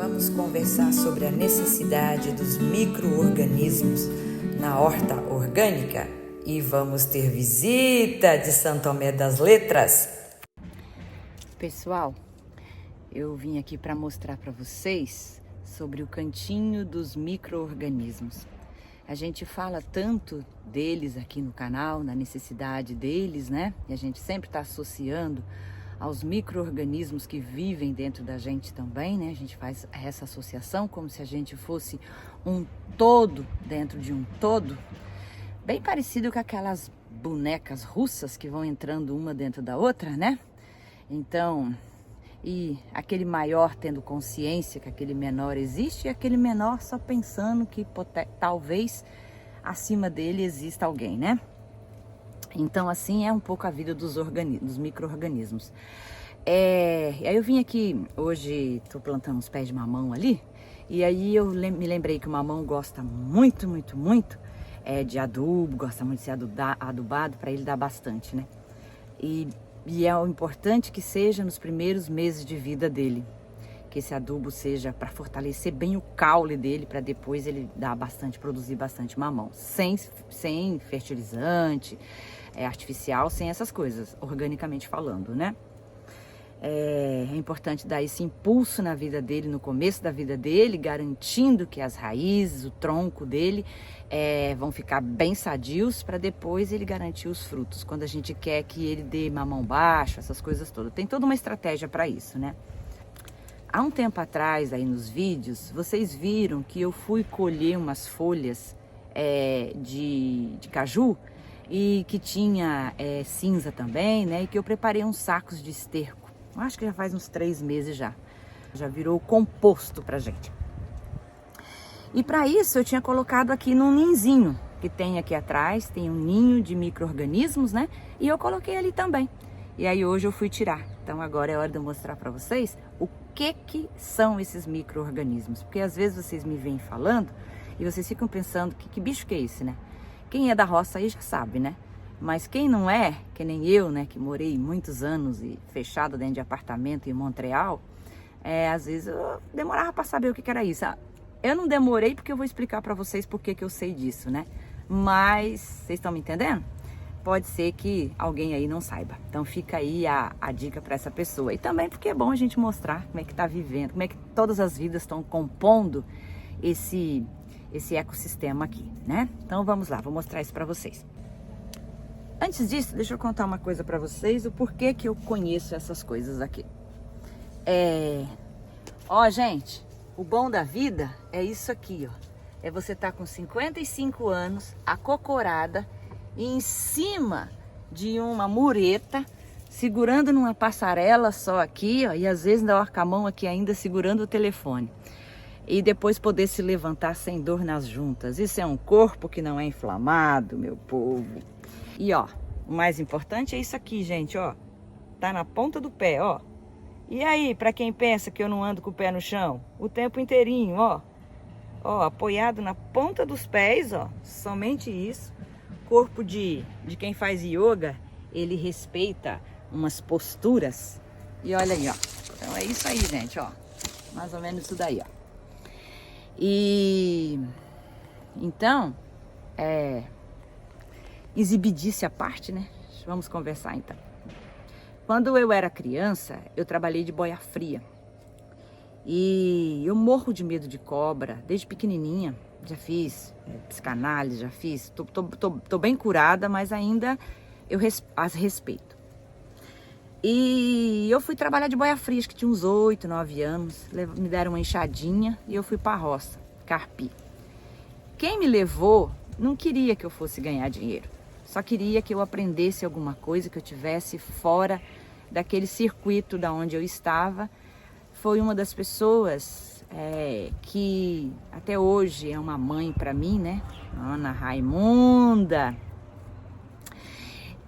Vamos conversar sobre a necessidade dos micro-organismos na horta orgânica e vamos ter visita de São Tomé das Letras. Pessoal, eu vim aqui para mostrar para vocês sobre o cantinho dos micro-organismos. A gente fala tanto deles aqui no canal, na necessidade deles, né? E a gente sempre está associando aos micro-organismos que vivem dentro da gente também, né? A gente faz essa associação como se a gente fosse um todo dentro de um todo, bem parecido com aquelas bonecas russas que vão entrando uma dentro da outra, né? Então, e aquele maior tendo consciência que aquele menor existe e aquele menor só pensando que talvez acima dele exista alguém, né? Então, assim é um pouco a vida dos micro-organismos. Aí eu vim aqui, hoje estou plantando uns pés de mamão ali, e aí eu me lembrei que o mamão gosta muito de adubo, gosta muito de ser adubado, para ele dar bastante, né? E é o importante que seja nos primeiros meses de vida dele, que esse adubo seja para fortalecer bem o caule dele, para depois ele dar bastante, produzir bastante mamão, sem fertilizante artificial, sem essas coisas, organicamente falando, né? É importante dar esse impulso na vida dele, no começo da vida dele, garantindo que as raízes, o tronco dele vão ficar bem sadios, para depois ele garantir os frutos, quando a gente quer que ele dê mamão baixo, essas coisas todas. Tem toda uma estratégia para isso, né? Há um tempo atrás, aí nos vídeos, vocês viram que eu fui colher umas folhas de caju, e que tinha cinza também, né? E que eu preparei uns sacos de esterco. Acho que já faz uns 3 meses já. Já virou composto pra gente. E para isso eu tinha colocado aqui num ninzinho que tem aqui atrás, tem um ninho de micro-organismos, né? E eu coloquei ali também. E aí hoje eu fui tirar. Então agora é hora de eu mostrar para vocês o que são esses micro-organismos. Porque às vezes vocês me vêm falando e vocês ficam pensando que bicho que é esse, né? Quem é da roça aí já sabe, né? Mas quem não é, que nem eu, né? Que morei muitos anos e fechado dentro de apartamento em Montreal, às vezes eu demorava para saber o que era isso. Eu não demorei porque eu vou explicar para vocês por que eu sei disso, né? Mas, vocês estão me entendendo? Pode ser que alguém aí não saiba. Então fica aí a dica para essa pessoa. E também porque é bom a gente mostrar como é que está vivendo, como é que todas as vidas estão compondo esse ecossistema aqui, né? Então vamos lá, vou mostrar isso para vocês. Antes disso, deixa eu contar uma coisa para vocês, o porquê que eu conheço essas coisas aqui. Gente, o bom da vida é isso aqui, ó. É você estar com 55 anos, acocorada, em cima de uma mureta, segurando numa passarela só aqui, ó, e às vezes ainda com a mão aqui ainda segurando o telefone. E depois poder se levantar sem dor nas juntas. Isso é um corpo que não é inflamado, meu povo. E ó, o mais importante é isso aqui, gente, ó. Tá na ponta do pé, ó. E aí, para quem pensa que eu não ando com o pé no chão? O tempo inteirinho, ó. Ó, apoiado na ponta dos pés, ó. Somente isso. Corpo de quem faz yoga, ele respeita umas posturas. E olha aí, ó. Então é isso aí, gente, ó. Mais ou menos isso daí, ó. E então, exibidice à parte, né? Vamos conversar então. Quando eu era criança, eu trabalhei de boia fria. E eu morro de medo de cobra, desde pequenininha. Já fiz psicanálise, já fiz. Tô bem curada, mas ainda eu as respeito. E eu fui trabalhar de boia fria, acho que tinha uns 8, 9 anos. Me deram uma enxadinha e eu fui para a roça, carpi. Quem me levou não queria que eu fosse ganhar dinheiro. Só queria que eu aprendesse alguma coisa, que eu tivesse fora daquele circuito da onde eu estava. Foi uma das pessoas que até hoje é uma mãe para mim, né? Ana Raimunda.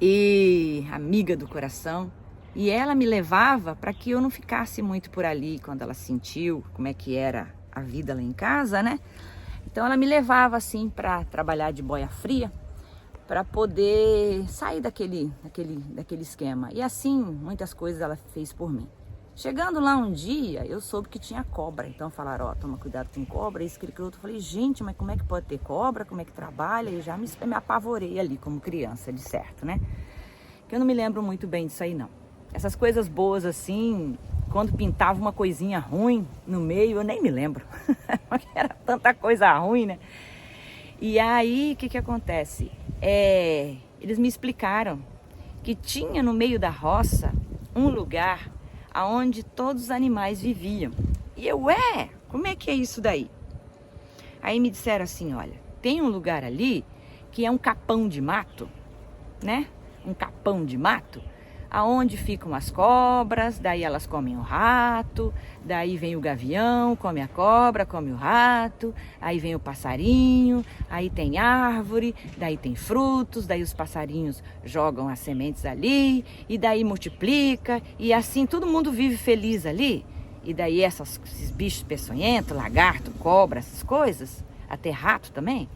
E amiga do coração. E ela me levava para que eu não ficasse muito por ali quando ela sentiu como é que era a vida lá em casa, né? Então ela me levava assim para trabalhar de boia fria, para poder sair daquele esquema. E assim, muitas coisas ela fez por mim. Chegando lá um dia, eu soube que tinha cobra. Então falaram, ó, toma cuidado com cobra, isso, aquilo, outro. Eu falei, gente, mas como é que pode ter cobra? Como é que trabalha? E já me apavorei ali como criança, de certo, né? Que eu não me lembro muito bem disso aí, não. Essas coisas boas assim, quando pintava uma coisinha ruim no meio, eu nem me lembro. Porque era tanta coisa ruim, né? E aí, o que acontece? Eles me explicaram que tinha no meio da roça um lugar onde todos os animais viviam. E eu, como é que é isso daí? Aí me disseram assim, olha, tem um lugar ali que é um capão de mato, né? Um capão de mato, aonde ficam as cobras, daí elas comem o rato, daí vem o gavião, come a cobra, come o rato, aí vem o passarinho, aí tem árvore, daí tem frutos, daí os passarinhos jogam as sementes ali, e daí multiplica, e assim todo mundo vive feliz ali. E daí esses bichos peçonhentos, lagarto, cobra, essas coisas, até rato também,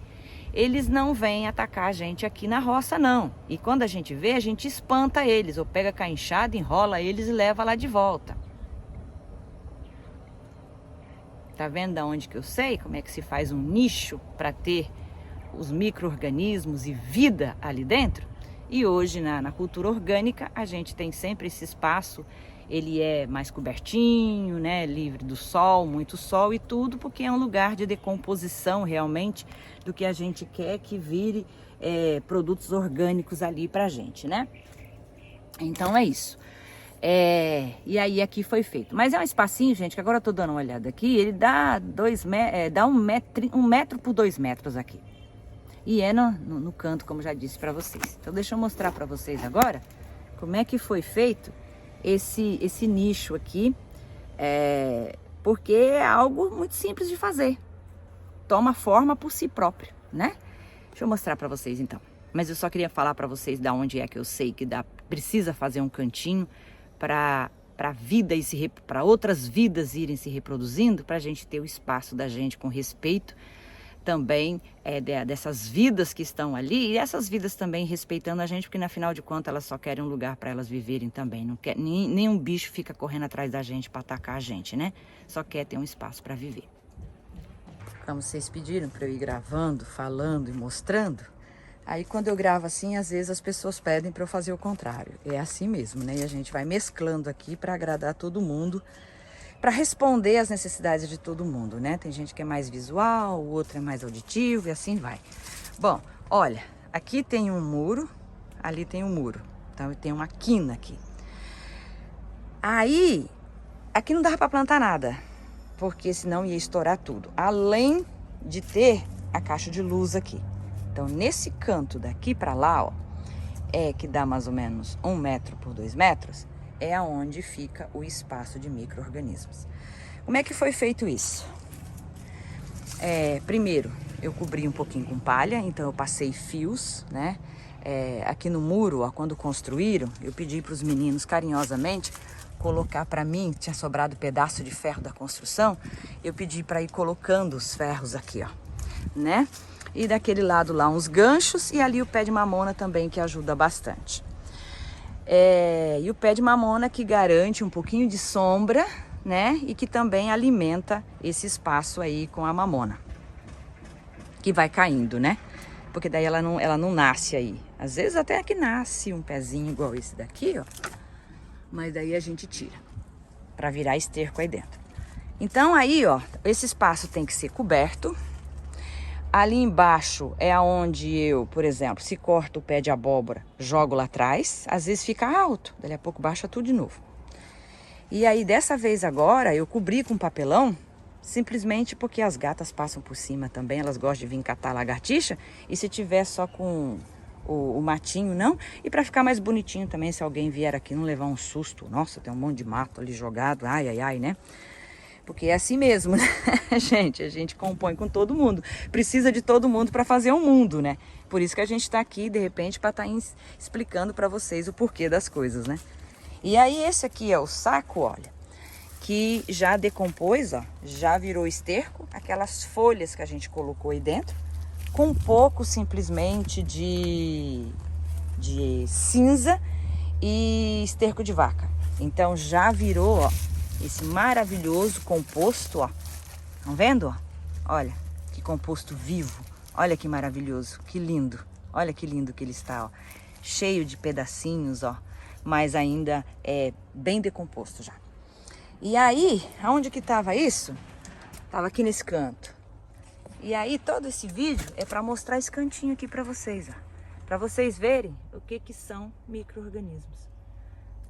eles não vêm atacar a gente aqui na roça, não. E quando a gente vê, a gente espanta eles, ou pega com a enxada, enrola eles e leva lá de volta. Tá vendo da onde que eu sei? Como é que se faz um nicho para ter os micro-organismos e vida ali dentro? E hoje, na cultura orgânica, a gente tem sempre esse espaço. Ele é mais cobertinho, né? Livre do sol, muito sol e tudo, porque é um lugar de decomposição realmente do que a gente quer que vire produtos orgânicos ali pra gente, né? Então é isso. E aí aqui foi feito. Mas é um espacinho, gente, que agora eu tô dando uma olhada aqui, ele dá 1 metro por 2 metros aqui. E é no canto, como já disse pra vocês. Então deixa eu mostrar pra vocês agora como é que foi feito esse nicho aqui, porque é algo muito simples de fazer, toma forma por si próprio, né? Deixa eu mostrar para vocês então, mas eu só queria falar para vocês da onde é que eu sei que precisa fazer um cantinho para vida e para outras vidas irem se reproduzindo, para a gente ter o espaço da gente com respeito também dessas vidas que estão ali, e essas vidas também respeitando a gente, porque na final de contas elas só querem um lugar para elas viverem também, não quer, nenhum bicho fica correndo atrás da gente para atacar a gente, né? Só quer ter um espaço para viver. Como vocês pediram para eu ir gravando, falando e mostrando, aí quando eu gravo assim, às vezes as pessoas pedem para eu fazer o contrário, é assim mesmo, né? E a gente vai mesclando aqui para agradar todo mundo, para responder às necessidades de todo mundo, né? Tem gente que é mais visual, o outro é mais auditivo e assim vai. Bom, olha, aqui tem um muro, ali tem um muro, então tem uma quina aqui. Aí, aqui não dava para plantar nada, porque senão ia estourar tudo, além de ter a caixa de luz aqui. Então, nesse canto daqui para lá, ó, que dá mais ou menos 1 metro por 2 metros, é aonde fica o espaço de micro-organismos. Como é que foi feito isso? Primeiro, eu cobri um pouquinho com palha, então eu passei fios, né? Aqui no muro, ó, quando construíram, eu pedi para os meninos carinhosamente colocar para mim, tinha sobrado pedaço de ferro da construção, eu pedi para ir colocando os ferros aqui, ó, né? E daquele lado lá uns ganchos e ali o pé de mamona também, que ajuda bastante. E o pé de mamona que garante um pouquinho de sombra, né? E que também alimenta esse espaço aí com a mamona, que vai caindo, né? Porque daí ela não nasce aí. Às vezes até que nasce um pezinho igual esse daqui, ó. Mas daí a gente tira para virar esterco aí dentro. Então aí, ó, esse espaço tem que ser coberto. Ali embaixo é aonde eu, por exemplo, se corto o pé de abóbora, jogo lá atrás, às vezes fica alto, dali a pouco baixa tudo de novo. E aí dessa vez agora eu cobri com papelão, simplesmente porque as gatas passam por cima também, elas gostam de vir catar lagartixa, e se tiver só com o matinho não, e para ficar mais bonitinho também, se alguém vier aqui não levar um susto, nossa, tem um monte de mato ali jogado, ai, ai, ai, né? Porque é assim mesmo, né, gente? A gente compõe com todo mundo. Precisa de todo mundo para fazer um mundo, né? Por isso que a gente está aqui, de repente, para estar explicando para vocês o porquê das coisas, né? E aí, esse aqui é o saco, olha, que já decompôs, ó, já virou esterco. Aquelas folhas que a gente colocou aí dentro, com um pouco, simplesmente, de cinza e esterco de vaca. Então, já virou, ó, esse maravilhoso composto, ó. Estão vendo, ó? Olha, que composto vivo. Olha que maravilhoso, que lindo. Olha que lindo que ele está, ó. Cheio de pedacinhos, ó. Mas ainda é bem decomposto já. E aí, aonde que estava isso? Tava aqui nesse canto. E aí, todo esse vídeo é para mostrar esse cantinho aqui para vocês, ó. Para vocês verem o que são micro-organismos.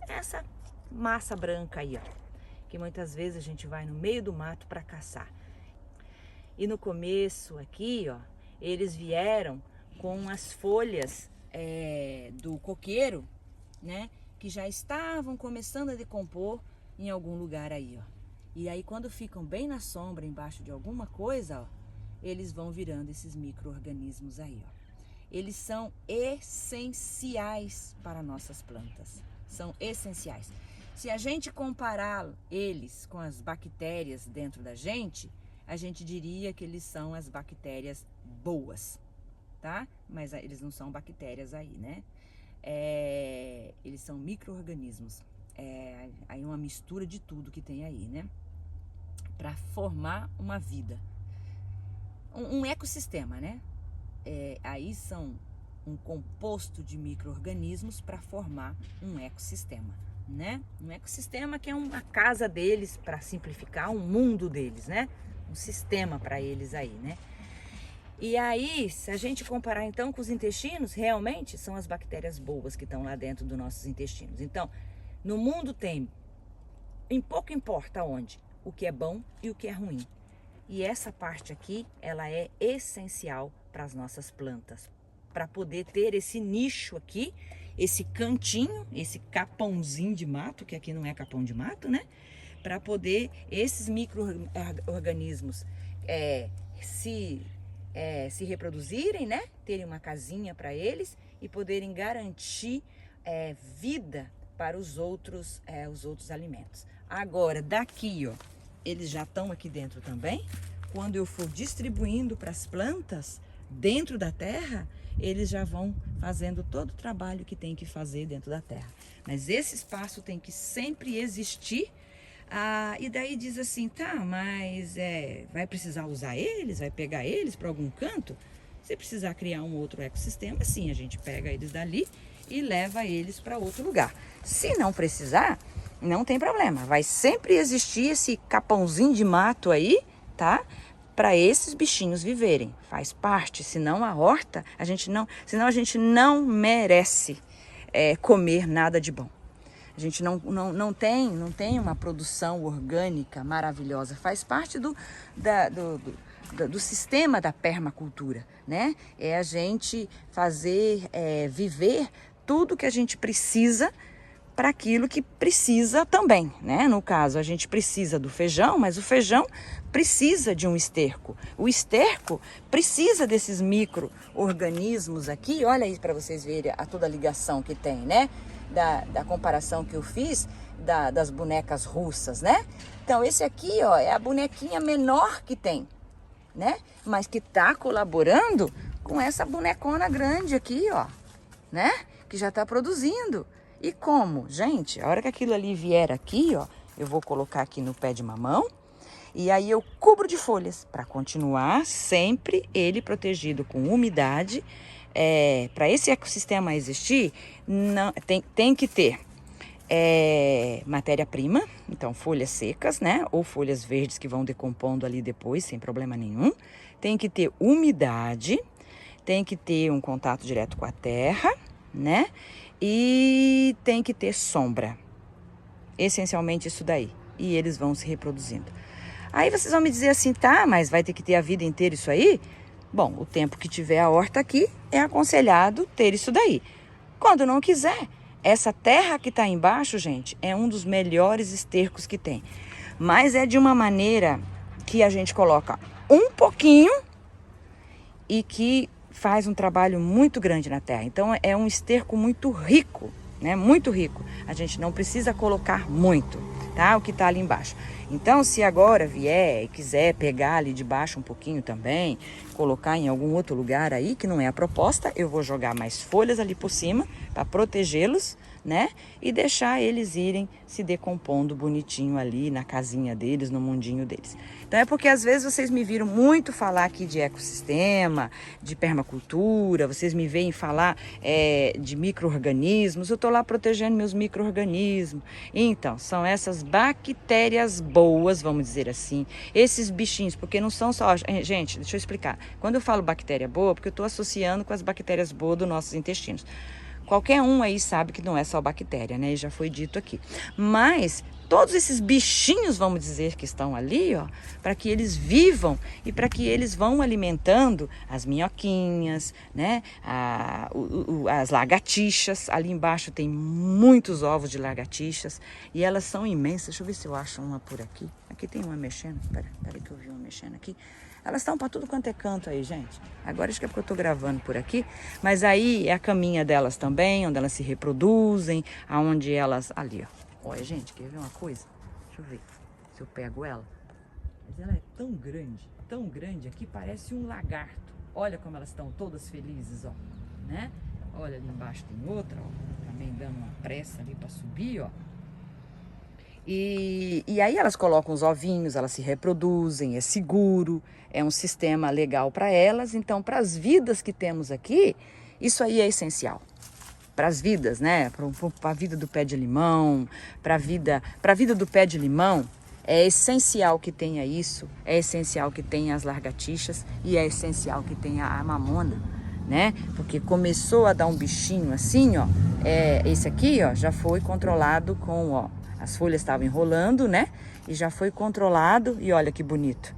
Essa massa branca aí, ó. Que muitas vezes a gente vai no meio do mato para caçar. E no começo aqui, ó, eles vieram com as folhas do coqueiro, né? Que já estavam começando a decompor em algum lugar aí, ó. E aí quando ficam bem na sombra, embaixo de alguma coisa, ó, eles vão virando esses micro-organismos aí, ó. Eles são essenciais para nossas plantas. São essenciais. Se a gente comparar eles com as bactérias dentro da gente, a gente diria que eles são as bactérias boas, tá? Mas eles não são bactérias aí, né? Eles são micro-organismos. Aí uma mistura de tudo que tem aí, né? Para formar uma vida. Um ecossistema, né? Aí são um composto de micro-organismos para formar um ecossistema, né? Um ecossistema que é uma casa deles, para simplificar, um mundo deles, né? Um sistema para eles aí, né? E aí, se a gente comparar então com os intestinos, realmente são as bactérias boas que estão lá dentro dos nossos intestinos. Então, no mundo tem, pouco importa onde, o que é bom e o que é ruim. E essa parte aqui, ela é essencial para as nossas plantas, para poder ter esse nicho aqui, esse cantinho, esse capãozinho de mato, que aqui não é capão de mato, né? Para poder esses micro-organismos se reproduzirem, né? Terem uma casinha para eles e poderem garantir vida para os outros alimentos. Agora, daqui, ó, eles já estão aqui dentro também. Quando eu for distribuindo para as plantas dentro da terra, eles já vão fazendo todo o trabalho que tem que fazer dentro da terra. Mas esse espaço tem que sempre existir. E daí diz assim, tá, mas vai precisar usar eles? Vai pegar eles para algum canto? Se precisar criar um outro ecossistema, sim, a gente pega eles dali e leva eles para outro lugar. Se não precisar, não tem problema. Vai sempre existir esse capãozinho de mato aí, tá? Para esses bichinhos viverem. Faz parte, senão a horta, senão a gente não merece comer nada de bom. A gente não tem uma produção orgânica maravilhosa. Faz parte do sistema da permacultura, né? É a gente fazer viver tudo que a gente precisa para aquilo que precisa também, né? No caso, a gente precisa do feijão, mas o feijão precisa de um esterco. O esterco precisa desses micro-organismos aqui. Olha aí para vocês verem toda a ligação que tem, né? Da comparação que eu fiz das bonecas russas, né? Então, esse aqui, ó, é a bonequinha menor que tem, né? Mas que tá colaborando com essa bonecona grande aqui, ó, né? Que já tá produzindo. E como? Gente, a hora que aquilo ali vier aqui, ó, eu vou colocar aqui no pé de mamão e aí eu cubro de folhas para continuar sempre ele protegido com umidade. Para esse ecossistema existir, tem que ter matéria-prima, então folhas secas, né? Ou folhas verdes que vão decompondo ali depois, sem problema nenhum. Tem que ter umidade, tem que ter um contato direto com a terra, né? E tem que ter sombra. Essencialmente isso daí. E eles vão se reproduzindo. Aí vocês vão me dizer assim, tá, mas vai ter que ter a vida inteira isso aí? Bom, o tempo que tiver a horta aqui, é aconselhado ter isso daí. Quando não quiser, essa terra que está embaixo, gente, é um dos melhores estercos que tem. Mas é de uma maneira que a gente coloca um pouquinho e que faz um trabalho muito grande na terra. Então é um esterco muito rico, né? Muito rico. A gente não precisa colocar muito, tá? O que está ali embaixo. Então, se agora vier e quiser pegar ali de baixo um pouquinho também, colocar em algum outro lugar aí, que não é a proposta, eu vou jogar mais folhas ali por cima para protegê-los, né? E deixar eles irem se decompondo bonitinho ali na casinha deles, no mundinho deles. Então é porque às vezes vocês me viram muito falar aqui de ecossistema, de permacultura, vocês me veem falar de micro-organismos, eu estou lá protegendo meus micro-organismos. Então, são essas bactérias boas, vamos dizer assim, esses bichinhos, porque não são só... Gente, deixa eu explicar. Quando eu falo bactéria boa, porque eu estou associando com as bactérias boas dos nossos intestinos. Qualquer um aí sabe que não é só bactéria, né? Já foi dito aqui. Mas todos esses bichinhos, vamos dizer, que estão ali, ó, para que eles vivam e para que eles vão alimentando as minhoquinhas, né? As lagartixas. Ali embaixo tem muitos ovos de lagartixas e elas são imensas. Deixa eu ver se eu acho uma por aqui. Aqui tem uma mexendo. Peraí que eu vi uma mexendo aqui. Elas estão para tudo quanto é canto aí, gente. Agora acho que é porque eu estou gravando por aqui. Mas aí é a caminha delas também, onde elas se reproduzem, aonde elas... Ali, ó. Olha, gente, quer ver uma coisa? Deixa eu ver se eu pego ela. Mas ela é tão grande aqui, parece um lagarto. Olha como elas estão todas felizes, ó. Né? Olha, ali embaixo tem outra, ó. Também dando uma pressa ali para subir, ó. E aí elas colocam os ovinhos, elas se reproduzem, é seguro, é um sistema legal para elas. Então, para as vidas que temos aqui, isso aí é essencial. Para as vidas, né? Para a vida do pé de limão, para a vida do pé de limão, é essencial que tenha isso, é essencial que tenha as lagartixas e é essencial que tenha a mamona, né? Porque começou a dar um bichinho assim, ó, esse aqui, ó, já foi controlado com, ó, as folhas estavam enrolando, né? E já foi controlado, e olha que bonito,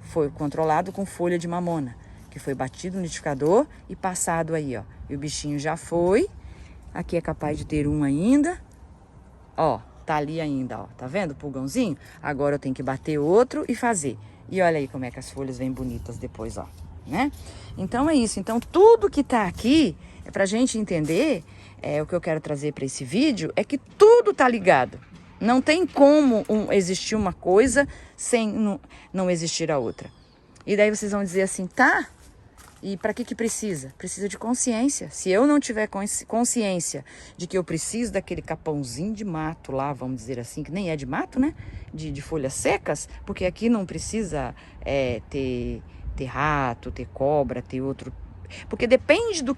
foi controlado com folha de mamona, que foi batido no liquidificador e passado aí, ó. E o bichinho já foi, aqui é capaz de ter um ainda, ó, tá ali ainda, ó, tá vendo o pulgãozinho? Agora eu tenho que bater outro e fazer. E olha aí como é que as folhas vêm bonitas depois, ó, né? Então é isso, então tudo que tá aqui, é pra gente entender, o que eu quero trazer para esse vídeo, é que tudo tá ligado. Não tem como existir uma coisa sem não existir a outra. E daí vocês vão dizer assim, tá? E para que precisa? Precisa de consciência. Se eu não tiver consciência de que eu preciso daquele capãozinho de mato lá, vamos dizer assim, que nem é de mato, né? De folhas secas, porque aqui não precisa ter rato, ter cobra, ter outro... Porque depende do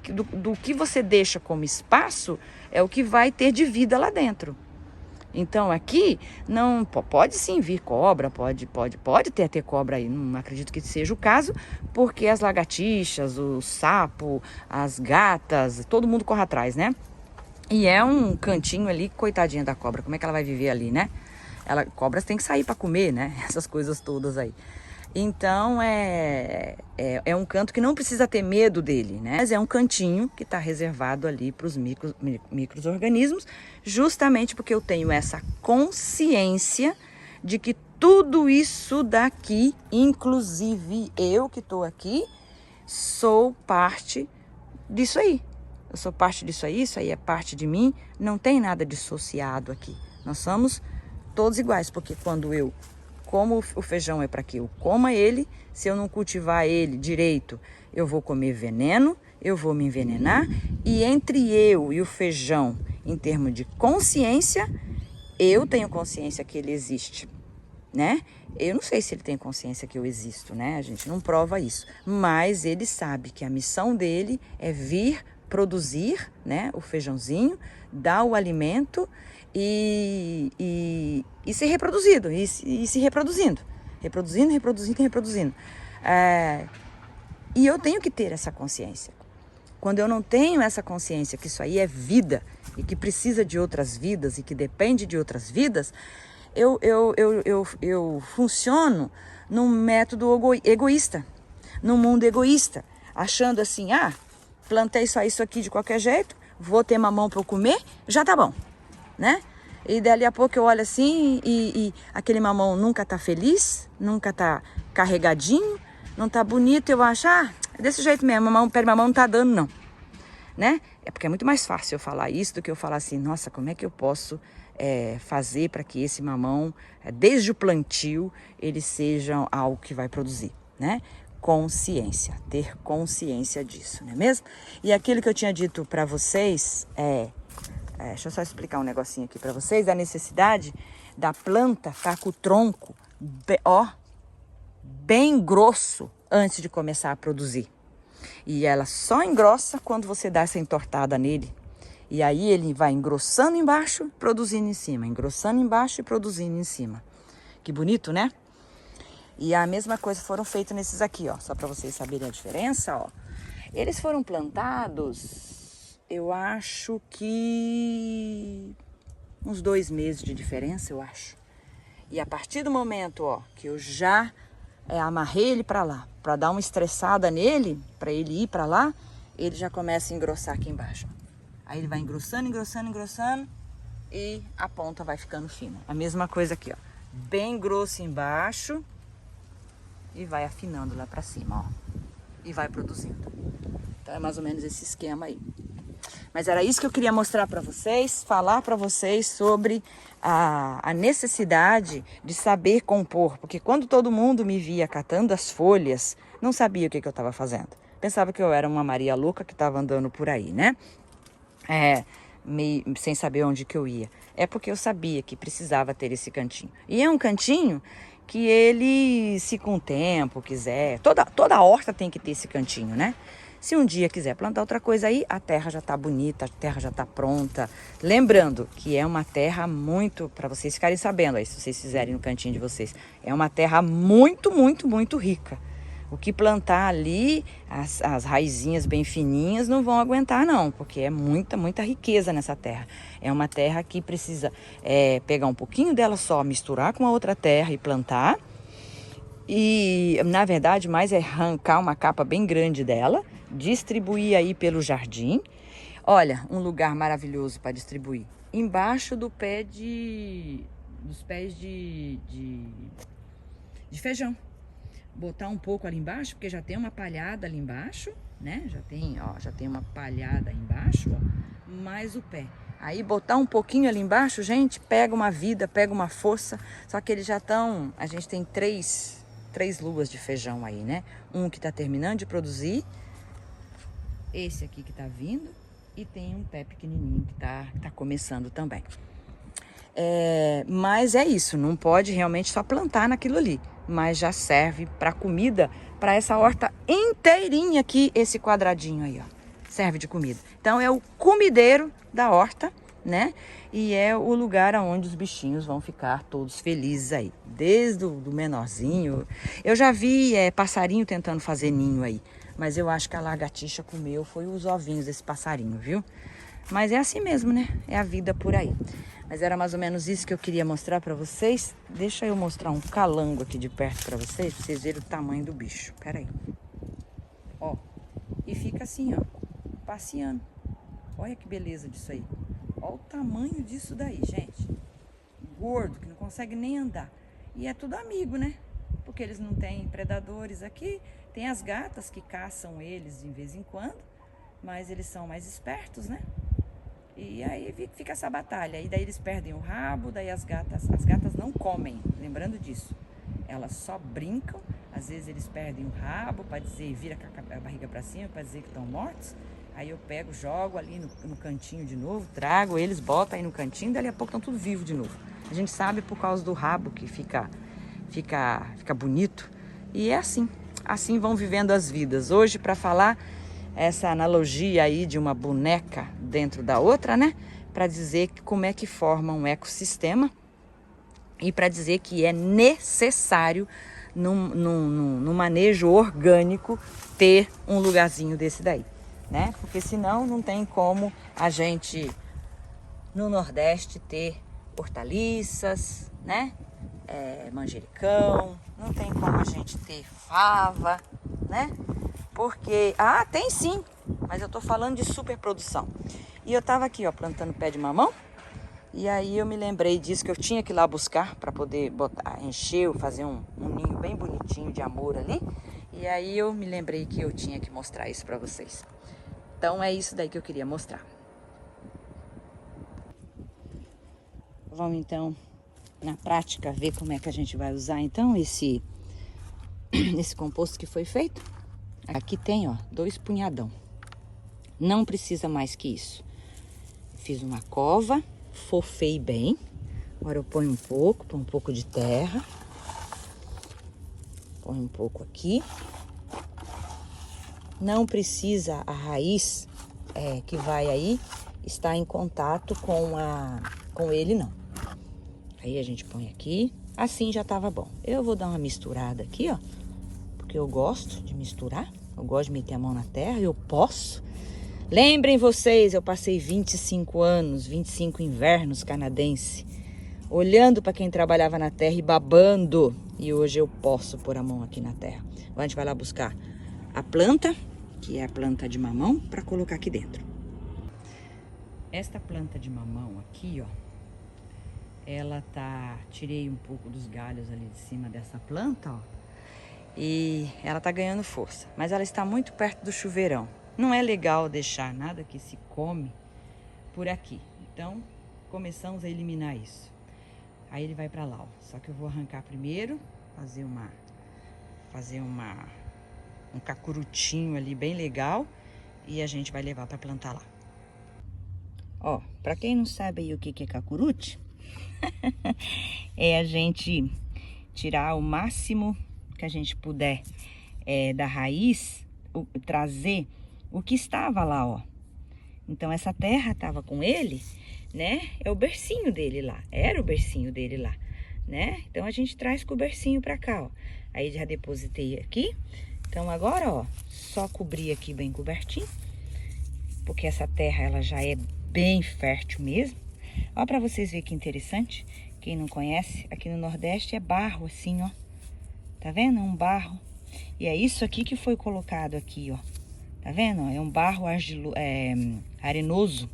que você deixa como espaço, é o que vai ter de vida lá dentro. Então aqui não pode sim vir cobra, pode ter até cobra aí, não acredito que seja o caso, porque as lagartixas, o sapo, as gatas, todo mundo corre atrás, né? E é um cantinho ali, coitadinha da cobra, como é que ela vai viver ali, né? Cobras tem que sair para comer, né? Essas coisas todas aí. Então é um canto que não precisa ter medo dele, né? Mas é um cantinho que está reservado ali para os micro-organismos, justamente porque eu tenho essa consciência de que tudo isso daqui, inclusive eu que estou aqui, sou parte disso aí. Eu sou parte disso aí, isso aí é parte de mim, não tem nada dissociado aqui. Nós somos todos iguais, porque quando eu como o feijão é para que eu coma ele, se eu não cultivar ele direito, eu vou comer veneno, eu vou me envenenar, e entre eu e o feijão, em termos de consciência, eu tenho consciência que ele existe, né? Eu não sei se ele tem consciência que eu existo, né? A gente não prova isso, mas ele sabe que a missão dele é vir produzir, né, o feijãozinho, dar o alimento e ser reproduzido, e se reproduzindo. E eu tenho que ter essa consciência. Quando eu não tenho essa consciência que isso aí é vida e que precisa de outras vidas e que depende de outras vidas, eu funciono num método egoísta, num mundo egoísta, achando assim, plantei só isso aqui de qualquer jeito, vou ter mamão para eu comer, já tá bom, né? E dali a pouco eu olho assim e aquele mamão nunca tá feliz, nunca tá carregadinho, não tá bonito, eu acho, é desse jeito mesmo, pé de mamão não tá dando não, né? É porque é muito mais fácil eu falar isso do que eu falar assim, nossa, como é que eu posso fazer para que esse mamão, desde o plantio, ele seja algo que vai produzir, né? Consciência, ter consciência disso, não é mesmo? E aquilo que eu tinha dito para vocês Deixa eu só explicar um negocinho aqui para vocês. A necessidade da planta estar com o tronco, bem grosso antes de começar a produzir. E ela só engrossa quando você dá essa entortada nele. E aí ele vai engrossando embaixo, produzindo em cima. Engrossando embaixo e produzindo em cima. Que bonito, né? E a mesma coisa foram feitos nesses aqui, ó. Só para vocês saberem a diferença, ó. Eles foram plantados, eu acho que uns 2 meses de diferença, eu acho. E a partir do momento, ó, que eu já amarrei ele para lá, para dar uma estressada nele, para ele ir para lá, ele já começa a engrossar aqui embaixo. Aí ele vai engrossando, engrossando, engrossando e a ponta vai ficando fina. A mesma coisa aqui, ó. Bem grosso embaixo e vai afinando lá para cima, ó. E vai produzindo. Então é mais ou menos esse esquema aí. Mas era isso que eu queria mostrar para vocês, falar para vocês sobre a necessidade de saber compor. Porque quando todo mundo me via catando as folhas, não sabia o que eu estava fazendo. Pensava que eu era uma Maria louca que estava andando por aí, né? Meio sem saber onde que eu ia. É porque eu sabia que precisava ter esse cantinho. E é um cantinho que ele, se com o tempo quiser, toda horta tem que ter esse cantinho, né? Se um dia quiser plantar outra coisa aí, a terra já tá bonita, a terra já tá pronta. Lembrando que é uma terra muito, para vocês ficarem sabendo aí, se vocês fizerem no cantinho de vocês, é uma terra muito, muito, muito rica. O que plantar ali, as raizinhas bem fininhas não vão aguentar não, porque é muita, muita riqueza nessa terra. É uma terra que precisa pegar um pouquinho dela só, misturar com a outra terra e plantar. E, na verdade, mais é arrancar uma capa bem grande dela, distribuir aí pelo jardim. Olha, um lugar maravilhoso para distribuir. Embaixo dos pés de feijão. Botar um pouco ali embaixo, porque já tem uma palhada ali embaixo, né? Já tem uma palhada aí embaixo, ó, mais o pé. Aí botar um pouquinho ali embaixo, gente, pega uma vida, pega uma força. Só que eles já estão, a gente tem três luas de feijão aí, né? Um que tá terminando de produzir, esse aqui que tá vindo, e tem um pé pequenininho que tá começando também. Mas é isso, não pode realmente só plantar naquilo ali, mas já serve para comida, para essa horta inteirinha aqui, esse quadradinho aí, ó, serve de comida. Então é o comideiro da horta, né? E é o lugar onde os bichinhos vão ficar todos felizes aí, desde do menorzinho. Eu já vi passarinho tentando fazer ninho aí, mas eu acho que a lagartixa comeu, foi os ovinhos desse passarinho, viu? Mas é assim mesmo, né? É a vida por aí. Mas era mais ou menos isso que eu queria mostrar pra vocês. Deixa eu mostrar um calango aqui de perto pra vocês verem o tamanho do bicho. Pera aí. Ó, e fica assim, ó, passeando. Olha que beleza disso aí. Olha o tamanho disso daí, gente. Gordo, que não consegue nem andar. E é tudo amigo, né? Porque eles não têm predadores aqui. Tem as gatas que caçam eles de vez em quando. Mas eles são mais espertos, né? E aí fica essa batalha. E daí eles perdem o rabo, daí as gatas não comem, lembrando disso. Elas só brincam, às vezes eles perdem o rabo para dizer, vira a barriga para cima para dizer que estão mortos. Aí eu pego, jogo ali no cantinho de novo, trago eles, boto aí no cantinho, dali a pouco estão tudo vivo de novo. A gente sabe por causa do rabo que fica bonito. E é assim vão vivendo as vidas. Hoje, para falar essa analogia aí de uma boneca dentro da outra, né? Para dizer como é que forma um ecossistema e para dizer que é necessário no manejo orgânico ter um lugarzinho desse daí, né? Porque senão não tem como a gente no Nordeste ter hortaliças, né? Manjericão, não tem como a gente ter fava, né? Porque, tem sim, mas eu tô falando de superprodução. E eu tava aqui, ó, plantando pé de mamão, e aí eu me lembrei disso, que eu tinha que ir lá buscar para poder encher, fazer um ninho bem bonitinho de amor ali. E aí eu me lembrei que eu tinha que mostrar isso para vocês. Então é isso daí que eu queria mostrar. Vamos então, na prática, ver como é que a gente vai usar então esse composto que foi feito. Aqui tem, ó, 2 punhadão. Não precisa mais que isso. Fiz uma cova, fofei bem. Agora eu ponho um pouco de terra. Põe um pouco aqui. Não precisa a raiz que vai aí estar em contato com ele, não. Aí a gente põe aqui. Assim já tava bom. Eu vou dar uma misturada aqui, ó. Porque eu gosto de misturar. Eu gosto de meter a mão na terra. Eu posso. Lembrem vocês, eu passei 25 anos, 25 invernos canadense, olhando para quem trabalhava na terra e babando. E hoje eu posso pôr a mão aqui na terra. Agora a gente vai lá buscar a planta, que é a planta de mamão, para colocar aqui dentro. Esta planta de mamão aqui, ó, ela tirei um pouco dos galhos ali de cima dessa planta, ó, e ela tá ganhando força, mas ela está muito perto do chuveirão. Não é legal deixar nada que se come por aqui. Então, começamos a eliminar isso. Aí ele vai pra lá, ó. Só que eu vou arrancar primeiro, fazer um cacurutinho ali bem legal e a gente vai levar pra plantar lá. Ó, pra quem não sabe aí o que é cacurute, é a gente tirar o máximo que a gente puder da raiz, trazer o que estava lá, ó. Então essa terra estava com ele, né? É o bercinho dele lá, era o bercinho dele lá, né? Então a gente traz com o bercinho pra cá, ó. Aí já depositei aqui. Então agora, ó, só cobrir aqui bem cobertinho, porque essa terra ela já é bem fértil mesmo. Ó, pra vocês verem que interessante. Quem não conhece, aqui no Nordeste é barro assim, ó. Tá vendo? É um barro. E é isso aqui que foi colocado aqui, ó. Tá vendo? É um barro arenoso.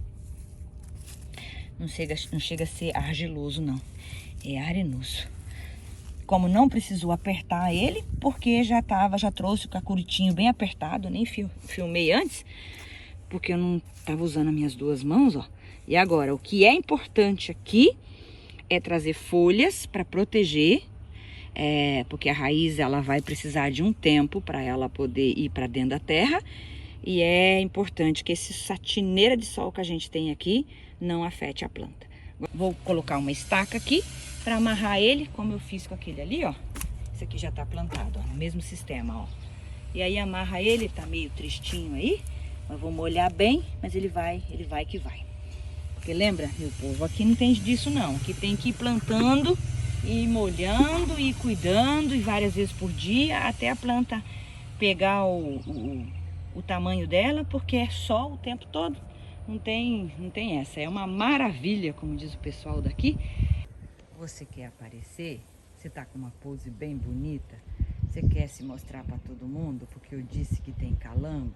Não chega a ser argiloso, não. É arenoso. Como não precisou apertar ele, porque já trouxe o cacuritinho bem apertado. Eu nem filmei antes, porque eu não tava usando as minhas duas mãos, ó. E agora, o que é importante aqui é trazer folhas para proteger, porque a raiz ela vai precisar de um tempo para ela poder ir para dentro da terra. E é importante que essa satineira de sol que a gente tem aqui não afete a planta. Vou colocar uma estaca aqui para amarrar ele, como eu fiz com aquele ali, ó. Esse aqui já tá plantado, ó, no mesmo sistema, ó. E aí amarra ele, tá meio tristinho aí, mas vou molhar bem, mas ele vai que vai. Porque lembra, meu povo, aqui não tem disso não. Aqui tem que ir plantando, e molhando, e cuidando, e várias vezes por dia, até a planta pegar o tamanho dela, porque é sol o tempo todo. Não tem essa. É uma maravilha, como diz o pessoal daqui. Você quer aparecer? Você tá com uma pose bem bonita? Você quer se mostrar para todo mundo? Porque eu disse que tem calango?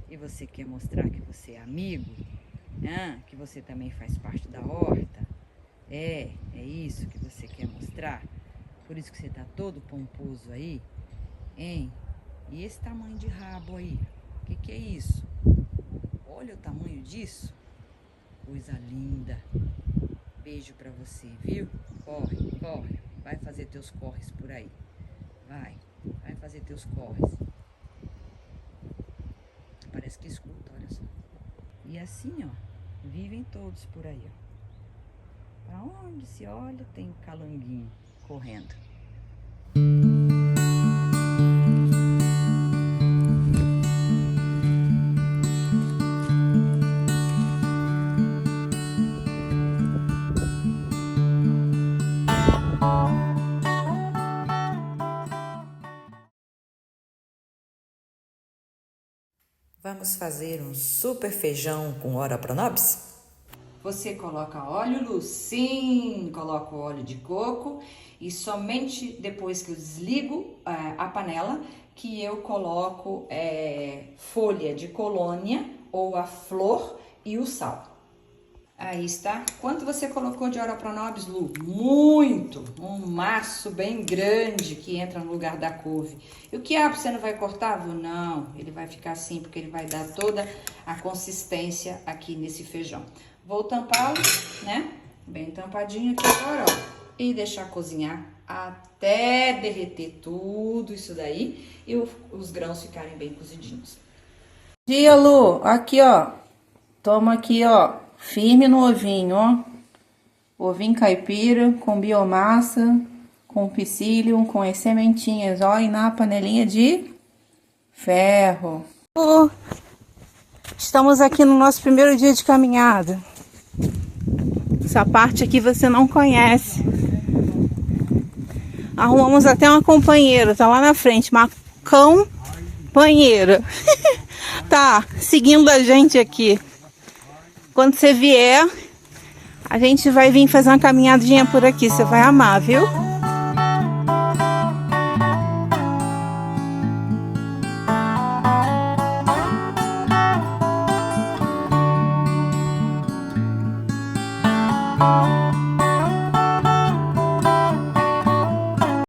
E você quer mostrar que você é amigo? Que você também faz parte da horta? É isso que você quer mostrar? Por isso que você tá todo pomposo aí? Hein? E esse tamanho de rabo aí? O que é isso? Olha o tamanho disso. Coisa linda. Beijo pra você, viu? Corre, corre. Vai fazer teus corres por aí. Vai fazer teus corres. Parece que escuta, olha só. E assim, ó, vivem todos por aí, ó. Pra onde se olha, tem calanguinho correndo. Vamos fazer um super feijão com ora pronobis? Você coloca óleo, Lu? Sim, coloco óleo de coco e somente depois que eu desligo a panela que eu coloco folha de colônia ou a flor e o sal. Aí está. Quanto você colocou de ora pronobis, Lu? Muito! Um maço bem grande que entra no lugar da couve. E o quiabo você não vai cortar, Lu? Não, ele vai ficar assim porque ele vai dar toda a consistência aqui nesse feijão. Vou tampá-lo, né? Bem tampadinho aqui agora, ó. E deixar cozinhar até derreter tudo isso daí e os grãos ficarem bem cozidinhos. Dia, Lu, aqui, ó. Toma aqui, ó. Firme no ovinho, ó. Ovinho caipira, com biomassa, com psyllium, com as sementinhas, ó. E na panelinha de ferro. Estamos aqui no nosso primeiro dia de caminhada. Essa parte aqui você não conhece. Arrumamos até uma companheira, tá lá na frente, uma companheira. Tá seguindo a gente aqui. Quando você vier, a gente vai vir fazer uma caminhadinha por aqui, você vai amar, viu?